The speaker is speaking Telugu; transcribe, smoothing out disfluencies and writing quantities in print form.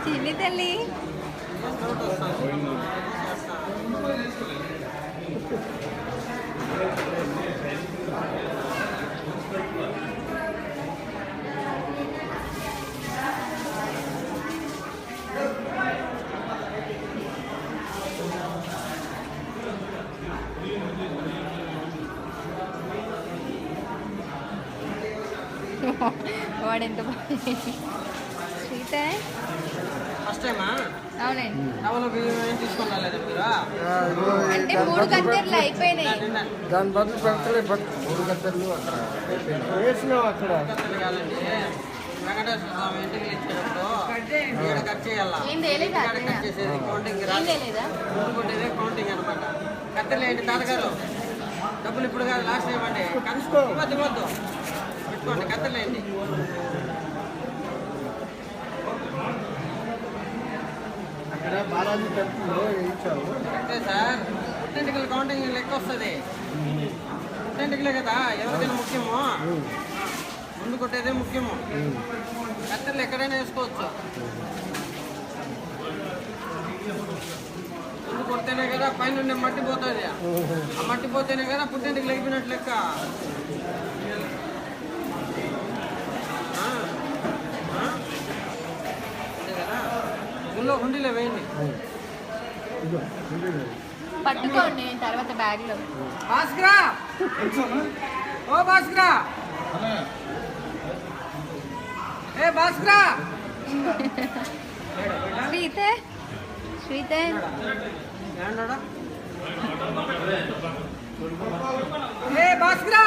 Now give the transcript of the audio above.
చిన్ని తల్లి వాడెంత సీత ఫస్ట్ టైమా? అవునండి. డబల్ బియ్యం తీసుకున్నారా మీరు? అంటే 3 గంటలు అయిపోయినాయి. దాని బదులు పెడతలే 3 గంటలు అక్కడ వేసినావు అక్కడ వెంకటేశ్వర స్వామి ఇంటికి ఇచ్చేటప్పుడు కట్ చేయాలా? కట్ చేసేది కౌంటింగ్ కొట్టేదే కౌంటింగ్ అనమాట. కత్తెలేంటి తాతగారు డబ్బులు ఇప్పుడు కాదు లాస్ట్ ఇవ్వండి. వద్దు వద్దు పెట్టుకోండి కత్తెలేంటి. అక్కడ బాలాజీ టెంపుల్లో వేయించావు అంతే సార్. పుట్టింటికల కౌంటింగ్ లెక్క వస్తుంది. పుట్టింటికలే కదా ఎవరికైనా ముఖ్యము. ముందు కొట్టేదే ముఖ్యము. కత్తెలు ఎక్కడైనా వేసుకోవచ్చు. ముందు కొడితేనే కదా పైన మట్టి పోతుంది. ఆ మట్టి పోతేనే కదా పుట్టింటికి లేపినట్లు లెక్క. అంతే కదా. గుళ్ళో హుండీలో వేయండి. పట్టుకోండి తర్వాత బ్యాగ్ లో. భాస్కరా, ఓ భాస్కరా, ఏ భాస్కరా, శ్రీత శ్రీత ఏ భాస్కరా,